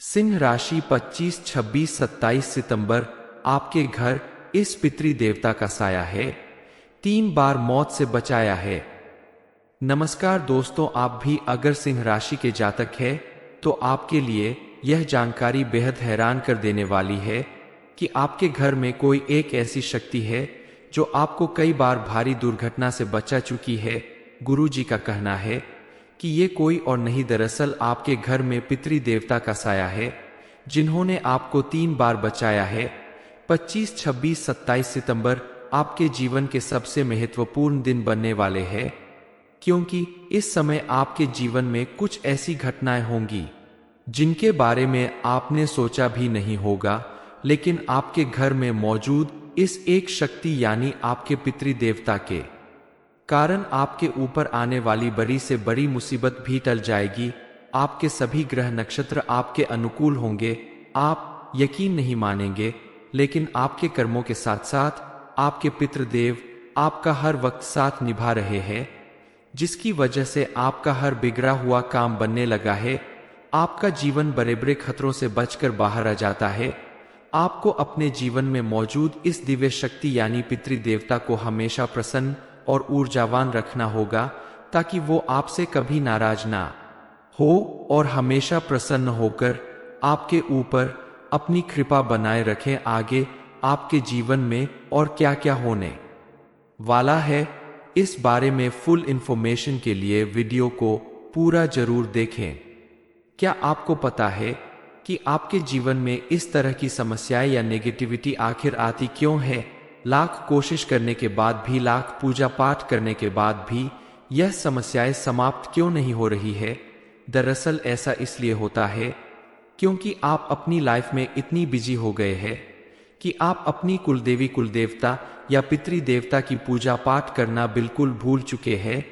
सिंह राशि 25, 26, 27 सितंबर। आपके घर इस पितृ देवता का साया है, 3 बार मौत से बचाया है। नमस्कार दोस्तों, आप भी अगर सिंह राशि के जातक है तो आपके लिए यह जानकारी बेहद हैरान कर देने वाली है कि आपके घर में कोई एक ऐसी शक्ति है जो आपको कई बार भारी दुर्घटना से बचा चुकी है। गुरुजी का कहना है कि ये कोई और नहीं, दरअसल आपके घर में पितृ देवता का साया है, जिन्होंने आपको 3 बार बचाया है। 25, 26, 27 सितंबर आपके जीवन के सबसे महत्वपूर्ण दिन बनने वाले हैं, क्योंकि इस समय आपके जीवन में कुछ ऐसी घटनाएं होंगी जिनके बारे में आपने सोचा भी नहीं होगा, लेकिन आपके घर में मौजूद इस एक शक्ति यानी आपके पितृ देवता के कारण आपके ऊपर आने वाली बड़ी से बड़ी मुसीबत भी टल जाएगी। आपके सभी ग्रह नक्षत्र आपके अनुकूल होंगे। आप यकीन नहीं मानेंगे, लेकिन आपके कर्मों के साथ साथ आपके पितृदेव आपका हर वक्त साथ निभा रहे हैं, जिसकी वजह से आपका हर बिगड़ा हुआ काम बनने लगा है। आपका जीवन बड़े बड़े खतरों से बचकर बाहर आ जाता है। आपको अपने जीवन में मौजूद इस दिव्य शक्ति यानी पितृ देवता को हमेशा प्रसन्न और ऊर्जावान रखना होगा, ताकि वो आपसे कभी नाराज ना हो और हमेशा प्रसन्न होकर आपके ऊपर अपनी कृपा बनाए रखें। आगे आपके जीवन में और क्या क्या होने वाला है, इस बारे में फुल इंफॉर्मेशन के लिए वीडियो को पूरा जरूर देखें। क्या आपको पता है कि आपके जीवन में इस तरह की समस्याएं या नेगेटिविटी आखिर आती क्यों है? लाख कोशिश करने के बाद भी, लाख पूजा पाठ करने के बाद भी यह समस्याएं समाप्त क्यों नहीं हो रही है? दरअसल ऐसा इसलिए होता है क्योंकि आप अपनी लाइफ में इतनी बिजी हो गए हैं कि आप अपनी कुलदेवी, कुलदेवता या पितृ देवता की पूजा पाठ करना बिल्कुल भूल चुके हैं,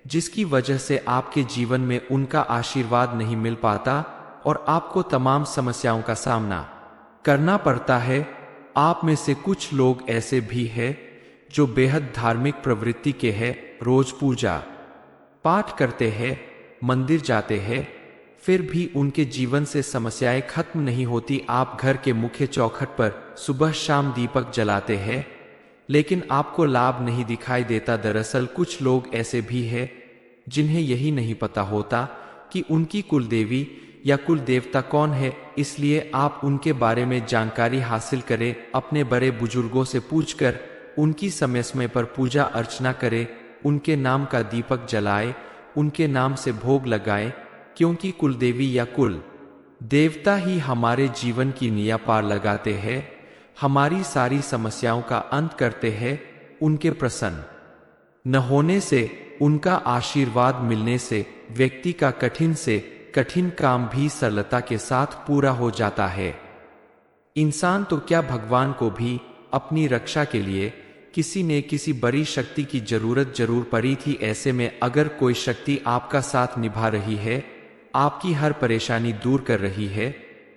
जिसकी वजह से आपके जीवन में उनका आशीर्वाद नहीं मिल पाता और आपको तमाम समस्याओं का सामना करना पड़ता है। आप में से कुछ लोग ऐसे भी हैं जो बेहद धार्मिक प्रवृत्ति के हैं, रोज पूजा पाठ करते हैं, मंदिर जाते हैं, फिर भी उनके जीवन से समस्याएं खत्म नहीं होती। आप घर के मुख्य चौखट पर सुबह शाम दीपक जलाते हैं, लेकिन आपको लाभ नहीं दिखाई देता। दरअसल कुछ लोग ऐसे भी हैं जिन्हें यही नहीं पता होता कि उनकी कुलदेवी या कुल देवता कौन है, इसलिए आप उनके बारे में जानकारी हासिल करें। अपने बड़े बुजुर्गों से पूछकर उनकी समय समय पर पूजा अर्चना करें, उनके नाम का दीपक जलाएं, उनके नाम से भोग लगाएं, क्योंकि कुलदेवी या कुल देवता ही हमारे जीवन की नैया पार लगाते हैं, हमारी सारी समस्याओं का अंत करते हैं। उनके प्रसन्न न होने से, उनका आशीर्वाद मिलने से व्यक्ति का कठिन से कठिन काम भी सरलता के साथ पूरा हो जाता है। इंसान तो क्या, भगवान को भी अपनी रक्षा के लिए किसी ने किसी बड़ी शक्ति की जरूरत जरूर पड़ी थी। ऐसे में अगर कोई शक्ति आपका साथ निभा रही है, आपकी हर परेशानी दूर कर रही है,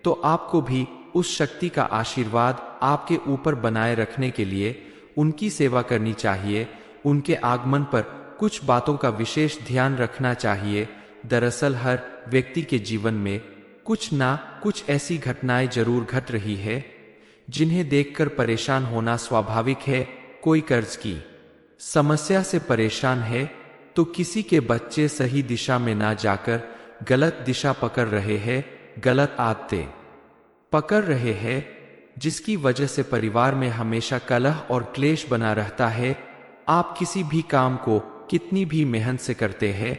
तो आपको भी उस शक्ति का आशीर्वाद आपके ऊपर बनाए रखने के लिए उनकी सेवा करनी चाहिए। उनके आगमन पर कुछ बातों का विशेष ध्यान रखना चाहिए। दरअसल हर व्यक्ति के जीवन में कुछ ना कुछ ऐसी घटनाएं जरूर घट रही है जिन्हें देखकर परेशान होना स्वाभाविक है। कोई कर्ज की समस्या से परेशान है, तो किसी के बच्चे सही दिशा में ना जाकर गलत दिशा पकड़ रहे हैं, गलत आदतें पकड़ रहे हैं, जिसकी वजह से परिवार में हमेशा कलह और क्लेश बना रहता है। आप किसी भी काम को कितनी भी मेहनत से करते हैं,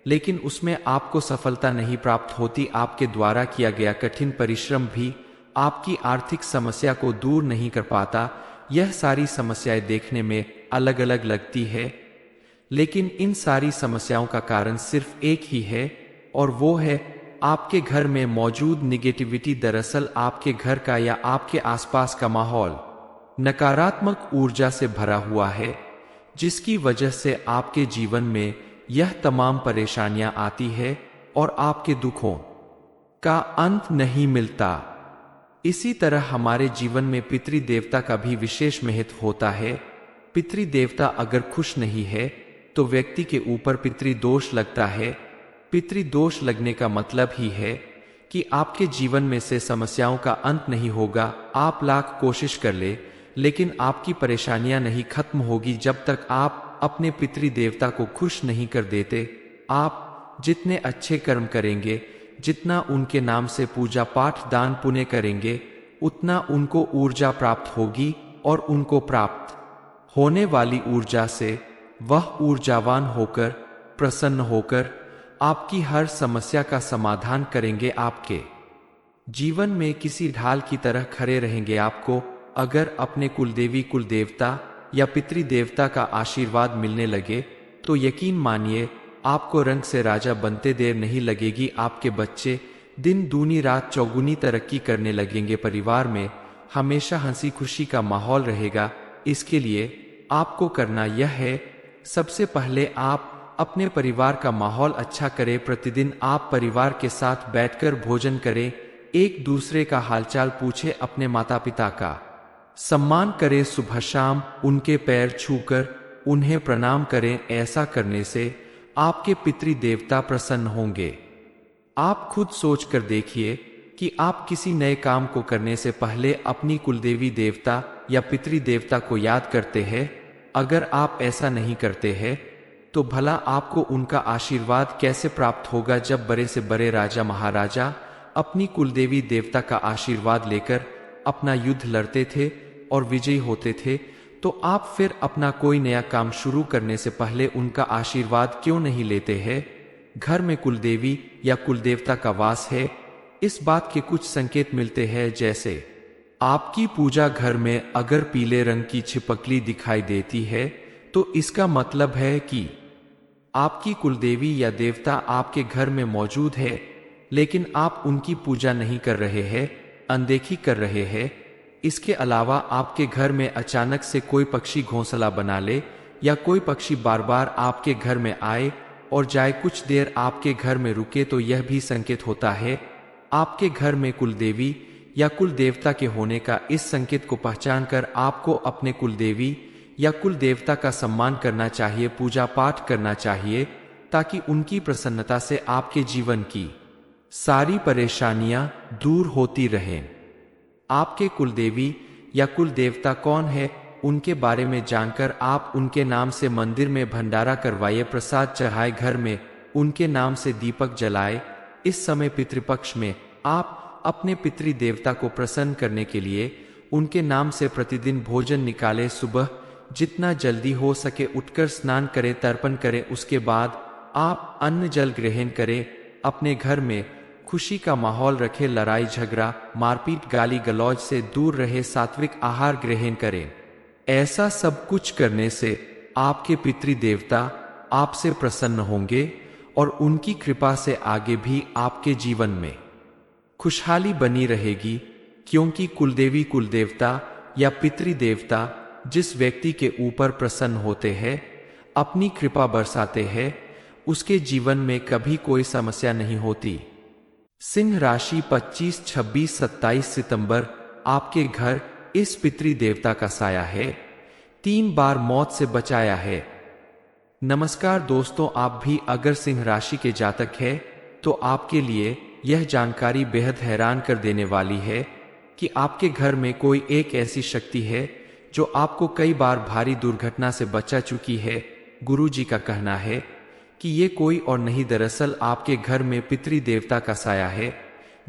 लेकिन उसमें आपको सफलता नहीं प्राप्त होती। आपके द्वारा किया गया कठिन परिश्रम भी आपकी आर्थिक समस्या को दूर नहीं कर पाता। यह सारी समस्याएं देखने में अलग अलग लगती है, लेकिन इन सारी समस्याओं का कारण सिर्फ एक ही है, और वो है आपके घर में मौजूद निगेटिविटी। दरअसल आपके घर का या आपके आसपास का माहौल नकारात्मक ऊर्जा से भरा हुआ है, जिसकी वजह से आपके जीवन में यह तमाम परेशानियां आती है और आपके दुखों का अंत नहीं मिलता। इसी तरह हमारे जीवन में पितृ देवता का भी विशेष महत्व होता है। पितृ देवता अगर खुश नहीं है तो व्यक्ति के ऊपर पितृ दोष लगता है। पितृ दोष लगने का मतलब ही है कि आपके जीवन में से समस्याओं का अंत नहीं होगा। आप लाख कोशिश कर ले, लेकिन आपकी परेशानियां नहीं खत्म होगी जब तक आप अपने पितृ देवता को खुश नहीं कर देते। आप जितने अच्छे कर्म करेंगे, जितना उनके नाम से पूजा पाठ दान पुण्य करेंगे, उतना उनको ऊर्जा प्राप्त होगी और उनको प्राप्त होने वाली ऊर्जा से वह ऊर्जावान होकर, प्रसन्न होकर आपकी हर समस्या का समाधान करेंगे। आपके जीवन में किसी ढाल की तरह खड़े रहेंगे। आपको अगर अपने कुलदेवी कुलदेवता या पितृदेवता का आशीर्वाद मिलने लगे तो यकीन मानिए आपको रंग से राजा बनते देर नहीं लगेगी। आपके बच्चे दिन दूनी रात चौगुनी तरक्की करने लगेंगे। परिवार में हमेशा हंसी खुशी का माहौल रहेगा। इसके लिए आपको करना यह है, सबसे पहले आप अपने परिवार का माहौल अच्छा करें। प्रतिदिन आप परिवार के साथ बैठकर भोजन करें, एक दूसरे का हालचाल पूछें, अपने माता पिता का सम्मान करें, सुबह शाम उनके पैर छूकर उन्हें प्रणाम करें। ऐसा करने से आपके पितृ देवता प्रसन्न होंगे। आप खुद सोच कर देखिए कि आप किसी नए काम को करने से पहले अपनी कुलदेवी देवता या पितृ देवता को याद करते हैं। अगर आप ऐसा नहीं करते हैं तो भला आपको उनका आशीर्वाद कैसे प्राप्त होगा। जब बड़े से बड़े राजा महाराजा अपनी कुलदेवी देवता का आशीर्वाद लेकर अपना युद्ध लड़ते थे और विजयी होते थे, तो आप फिर अपना कोई नया काम शुरू करने से पहले उनका आशीर्वाद क्यों नहीं लेते हैं। घर में कुलदेवी या कुलदेवता का वास है, इस बात के कुछ संकेत मिलते हैं, जैसे आपकी पूजा घर में अगर पीले रंग की छिपकली दिखाई देती है तो इसका मतलब है कि आपकी कुलदेवी या देवता आपके घर में मौजूद है, लेकिन आप उनकी पूजा नहीं कर रहे हैं, अनदेखी कर रहे हैं। इसके अलावा आपके घर में अचानक से कोई पक्षी घोंसला बना ले या कोई पक्षी बार बार आपके घर में आए और जाए, कुछ देर आपके घर में रुके, तो यह भी संकेत होता है आपके घर में कुलदेवी या कुलदेवता के होने का। इस संकेत को पहचान कर आपको अपने कुलदेवी या कुलदेवता का सम्मान करना चाहिए, पूजा पाठ करना चाहिए, ताकि उनकी प्रसन्नता से आपके जीवन की सारी परेशानियां दूर होती रहें। आपके कुलदेवी या कुलदेवता कौन है, उनके बारे में जानकर आप उनके नाम से मंदिर में भंडारा करवाइए, प्रसाद चढ़ाए, घर में उनके नाम से दीपक जलाए। इस समय पितृपक्ष में आप अपने पितृ देवता को प्रसन्न करने के लिए उनके नाम से प्रतिदिन भोजन निकालें। सुबह जितना जल्दी हो सके उठकर स्नान करें, तर्पण करें, उसके बाद आप अन्न जल ग्रहण करें। अपने घर में खुशी का माहौल रखें, लड़ाई झगड़ा मारपीट गाली गलौज से दूर रहे, सात्विक आहार ग्रहण करें। ऐसा सब कुछ करने से आपके पितृ देवता आपसे प्रसन्न होंगे और उनकी कृपा से आगे भी आपके जीवन में खुशहाली बनी रहेगी, क्योंकि कुलदेवी कुलदेवता या पितृ देवता जिस व्यक्ति के ऊपर प्रसन्न होते हैं, अपनी कृपा बरसाते हैं, उसके जीवन में कभी कोई समस्या नहीं होती। सिंह राशि 25, 26, 27 सितंबर आपके घर इस पितृ देवता का साया है, 3 बार मौत से बचाया है। नमस्कार दोस्तों, आप भी अगर सिंह राशि के जातक हैं तो आपके लिए यह जानकारी बेहद हैरान कर देने वाली है कि आपके घर में कोई एक ऐसी शक्ति है जो आपको कई बार भारी दुर्घटना से बचा चुकी है। गुरुजी का कहना है कि ये कोई और नहीं, दरअसल आपके घर में पितृ देवता का साया है,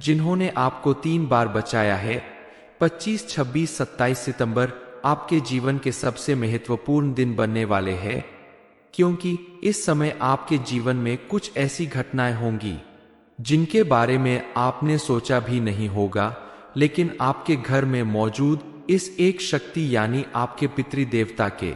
जिन्होंने आपको 3 बार बचाया है। 25, 26, 27 सितंबर आपके जीवन के सबसे महत्वपूर्ण दिन बनने वाले हैं, क्योंकि इस समय आपके जीवन में कुछ ऐसी घटनाएं होंगी जिनके बारे में आपने सोचा भी नहीं होगा, लेकिन आपके घर में मौजूद इस एक शक्ति यानी आपके पितृ देवता के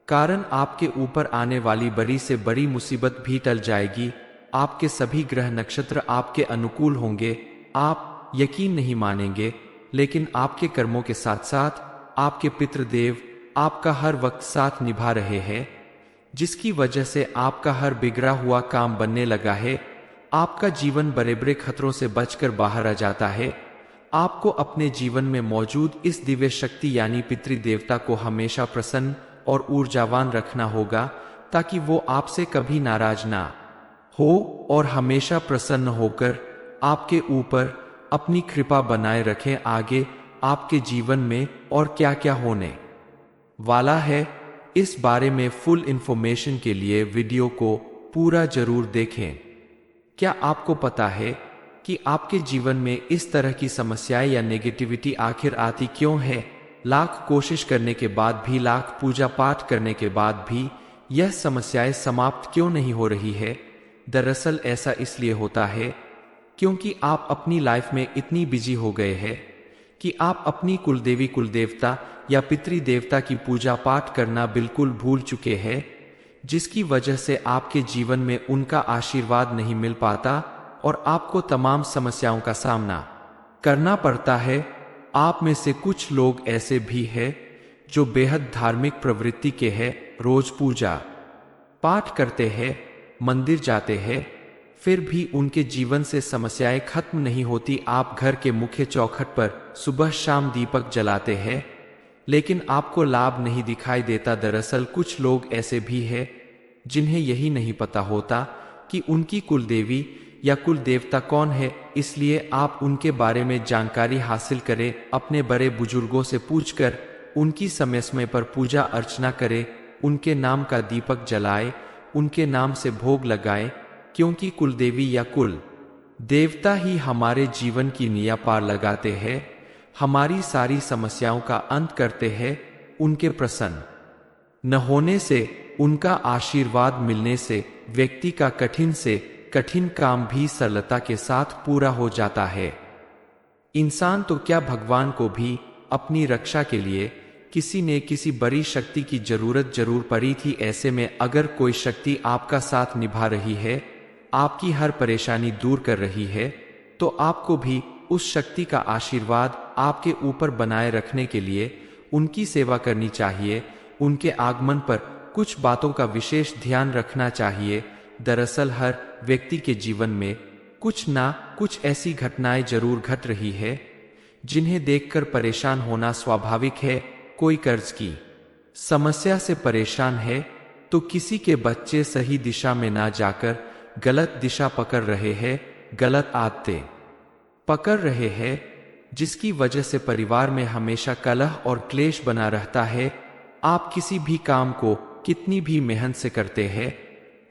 कारण आपके ऊपर आने वाली बड़ी से बड़ी मुसीबत भी टल जाएगी। आपके सभी ग्रह नक्षत्र आपके अनुकूल होंगे। आप यकीन नहीं मानेंगे, लेकिन आपके कर्मों के साथ साथ आपके पितृदेव आपका हर वक्त साथ निभा रहे हैं, जिसकी वजह से आपका हर बिगड़ा हुआ काम बनने लगा है। आपका जीवन बड़े बड़े खतरों से बचकर बाहर आ जाता है। आपको अपने जीवन में मौजूद इस दिव्य शक्ति यानी पितृ देवता को हमेशा प्रसन्न और ऊर्जावान रखना होगा, ताकि वो आपसे कभी नाराज ना हो और हमेशा प्रसन्न होकर आपके ऊपर अपनी कृपा बनाए रखें। आगे आपके जीवन में और क्या क्या होने वाला है, इस बारे में फुल इंफॉर्मेशन के लिए वीडियो को पूरा जरूर देखें। क्या आपको पता है कि आपके जीवन में इस तरह की समस्याएं या नेगेटिविटी आखिर आती क्यों है? लाख कोशिश करने के बाद भी, लाख पूजा पाठ करने के बाद भी यह समस्याएं समाप्त क्यों नहीं हो रही है? दरअसल ऐसा इसलिए होता है क्योंकि आप अपनी लाइफ में इतनी बिजी हो गए हैं कि आप अपनी कुलदेवी कुलदेवता या पितृदेवता की पूजा पाठ करना बिल्कुल भूल चुके हैं, जिसकी वजह से आपके जीवन में उनका आशीर्वाद नहीं मिल पाता और आपको तमाम समस्याओं का सामना करना पड़ता है। आप में से कुछ लोग ऐसे भी हैं जो बेहद धार्मिक प्रवृत्ति के हैं, रोज पूजा पाठ करते हैं, मंदिर जाते हैं, फिर भी उनके जीवन से समस्याएं खत्म नहीं होती। आप घर के मुख्य चौखट पर सुबह शाम दीपक जलाते हैं, लेकिन आपको लाभ नहीं दिखाई देता। दरअसल कुछ लोग ऐसे भी हैं जिन्हें यही नहीं पता होता कि उनकी कुलदेवी या कुल देवता कौन है, इसलिए आप उनके बारे में जानकारी हासिल करें। अपने बड़े बुजुर्गों से पूछकर उनकी समय समय पर पूजा अर्चना करें, उनके नाम का दीपक जलाएं, उनके नाम से भोग लगाएं, क्योंकि कुलदेवी या कुल देवता ही हमारे जीवन की नैया पार लगाते हैं, हमारी सारी समस्याओं का अंत करते हैं। उनके प्रसन्न न होने से, उनका आशीर्वाद मिलने से व्यक्ति का कठिन से कठिन काम भी सरलता के साथ पूरा हो जाता है। इंसान तो क्या, भगवान को भी अपनी रक्षा के लिए किसी ने किसी बड़ी शक्ति की जरूरत जरूर पड़ी थी। ऐसे में अगर कोई शक्ति आपका साथ निभा रही है, आपकी हर परेशानी दूर कर रही है, तो आपको भी उस शक्ति का आशीर्वाद आपके ऊपर बनाए रखने के लिए उनकी सेवा करनी चाहिए। उनके आगमन पर कुछ बातों का विशेष ध्यान रखना चाहिए। दरअसल हर व्यक्ति के जीवन में कुछ ना कुछ ऐसी घटनाएं जरूर घट रही है जिन्हें देखकर परेशान होना स्वाभाविक है। कोई कर्ज की समस्या से परेशान है, तो किसी के बच्चे सही दिशा में ना जाकर गलत दिशा पकड़ रहे हैं, गलत आदतें पकड़ रहे हैं, जिसकी वजह से परिवार में हमेशा कलह और क्लेश बना रहता है। आप किसी भी काम को कितनी भी मेहनत से करते हैं,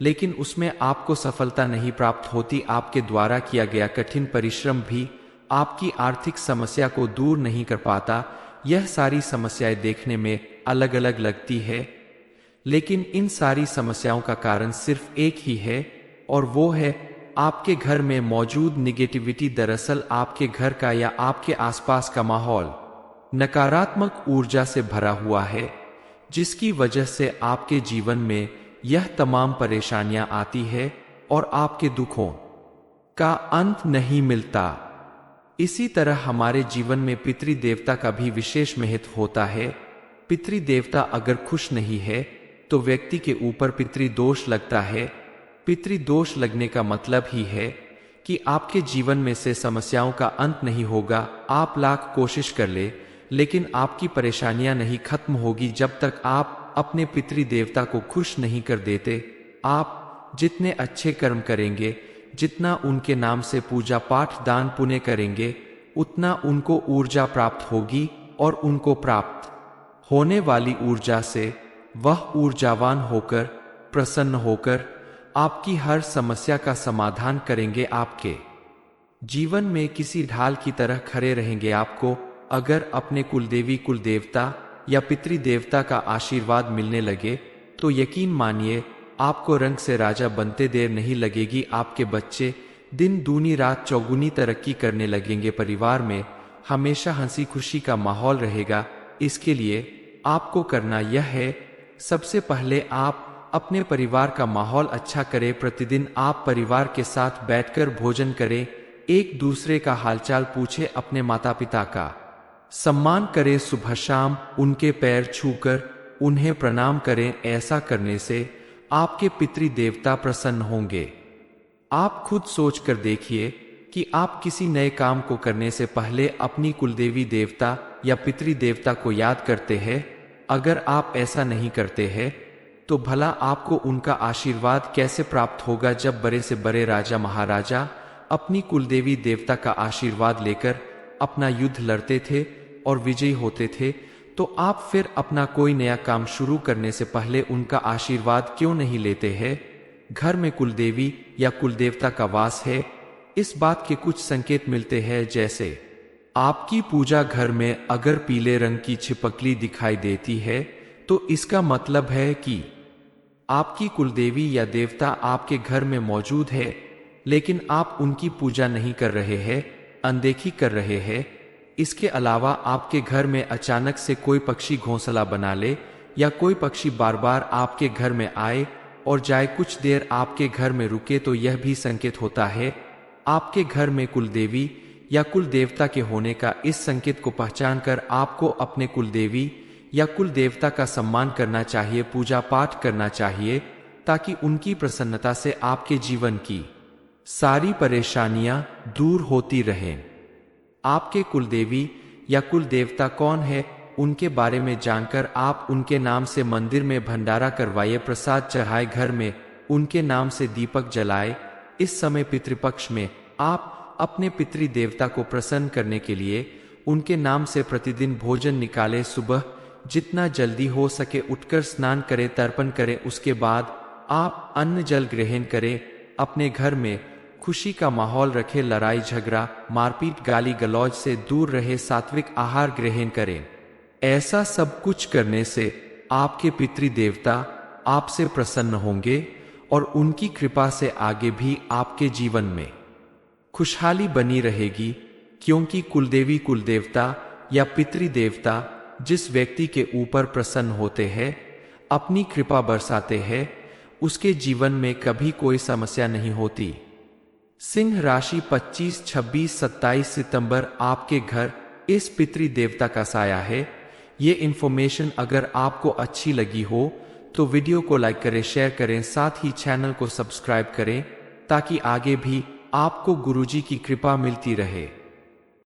लेकिन उसमें आपको सफलता नहीं प्राप्त होती। आपके द्वारा किया गया कठिन परिश्रम भी आपकी आर्थिक समस्या को दूर नहीं कर पाता। यह सारी समस्याएं देखने में अलग अलग लगती है, लेकिन इन सारी समस्याओं का कारण सिर्फ एक ही है, और वो है आपके घर में मौजूद निगेटिविटी। दरअसल आपके घर का या आपके आसपास का माहौल नकारात्मक ऊर्जा से भरा हुआ है, जिसकी वजह से आपके जीवन में यह तमाम परेशानियां आती है और आपके दुखों का अंत नहीं मिलता। इसी तरह हमारे जीवन में पितृदेवता का भी विशेष महत्व होता है। पितृदेवता अगर खुश नहीं है तो व्यक्ति के ऊपर पितृदोष लगता है। पितृदोष लगने का मतलब ही है कि आपके जीवन में से समस्याओं का अंत नहीं होगा। आप लाख कोशिश कर ले, लेकिन आपकी परेशानियां नहीं खत्म होगी जब तक आप अपने पितृदेवता को खुश नहीं कर देते। आप जितने अच्छे कर्म करेंगे, जितना उनके नाम से पूजा पाठ दान पुण्य करेंगे, उतना उनको ऊर्जा प्राप्त होगी, और उनको प्राप्त होने वाली ऊर्जा से वह ऊर्जावान होकर, प्रसन्न होकर आपकी हर समस्या का समाधान करेंगे। आपके जीवन में किसी ढाल की तरह खड़े रहेंगे। आपको अगर अपने कुलदेवी कुलदेवता या पितृदेवता का आशीर्वाद मिलने लगे, तो यकीन मानिए आपको रंग से राजा बनते देर नहीं लगेगी। आपके बच्चे दिन दूनी रात चौगुनी तरक्की करने लगेंगे। परिवार में हमेशा हंसी खुशी का माहौल रहेगा। इसके लिए आपको करना यह है, सबसे पहले आप अपने परिवार का माहौल अच्छा करें। प्रतिदिन आप परिवार के साथ बैठकर भोजन करें, एक दूसरे का हालचाल पूछें, अपने माता पिता का सम्मान करें। सुबह शाम उनके पैर छूकर उन्हें प्रणाम करें। ऐसा करने से आपके पितृदेवता प्रसन्न होंगे। आप खुद सोच कर देखिए कि आप किसी नए काम को करने से पहले अपनी कुलदेवी देवता या पितृदेवता को याद करते हैं। अगर आप ऐसा नहीं करते हैं, तो भला आपको उनका आशीर्वाद कैसे प्राप्त होगा? जब बड़े से बड़े राजा महाराजा अपनी कुलदेवी देवता का आशीर्वाद लेकर अपना युद्ध लड़ते थे और विजयी होते थे, तो आप फिर अपना कोई नया काम शुरू करने से पहले उनका आशीर्वाद क्यों नहीं लेते हैं? घर में कुलदेवी या कुलदेवता का वास है, इस बात के कुछ संकेत मिलते हैं, जैसे आपकी पूजा घर में अगर पीले रंग की छिपकली दिखाई देती है तो इसका मतलब है कि आपकी कुलदेवी या देवता आपके घर में मौजूद है, लेकिन आप उनकी पूजा नहीं कर रहे हैं, अनदेखी कर रहे हैं। इसके अलावा आपके घर में अचानक से कोई पक्षी घोंसला बना ले या कोई पक्षी बार बार आपके घर में आए और जाए, कुछ देर आपके घर में रुके, तो यह भी संकेत होता है आपके घर में कुलदेवी या कुल देवता के होने का। इस संकेत को पहचान कर आपको अपने कुलदेवी या कुल देवता का सम्मान करना चाहिए, पूजा पाठ करना चाहिए, ताकि उनकी प्रसन्नता से आपके जीवन की सारी परेशानियां दूर होती रहें। आपके कुलदेवी या कुल देवता कौन है, उनके बारे में जानकर आप उनके नाम से मंदिर में भंडारा करवाइए, प्रसाद चढ़ाए, घर में उनके नाम से दीपक जलाए। इस समय पितृपक्ष में आप अपने पितृ देवता को प्रसन्न करने के लिए उनके नाम से प्रतिदिन भोजन निकालें। सुबह जितना जल्दी हो सके उठकर स्नान करें, तर्पण करें, उसके बाद आप अन्न जल ग्रहण करें। अपने घर में खुशी का माहौल रखें, लड़ाई झगड़ा मारपीट गाली गलौज से दूर रहे, सात्विक आहार ग्रहण करें। ऐसा सब कुछ करने से आपके पितृ देवता आपसे प्रसन्न होंगे और उनकी कृपा से आगे भी आपके जीवन में खुशहाली बनी रहेगी, क्योंकि कुलदेवी कुलदेवता या पितृदेवता जिस व्यक्ति के ऊपर प्रसन्न होते हैं, अपनी कृपा बरसाते हैं, उसके जीवन में कभी कोई समस्या नहीं होती। सिंह राशि 25, 26, 27 सितंबर आपके घर इस पितृदेवता का साया है। ये इन्फॉर्मेशन अगर आपको अच्छी लगी हो तो वीडियो को लाइक करें, शेयर करें, साथ ही चैनल को सब्सक्राइब करें, ताकि आगे भी आपको गुरुजी की कृपा मिलती रहे।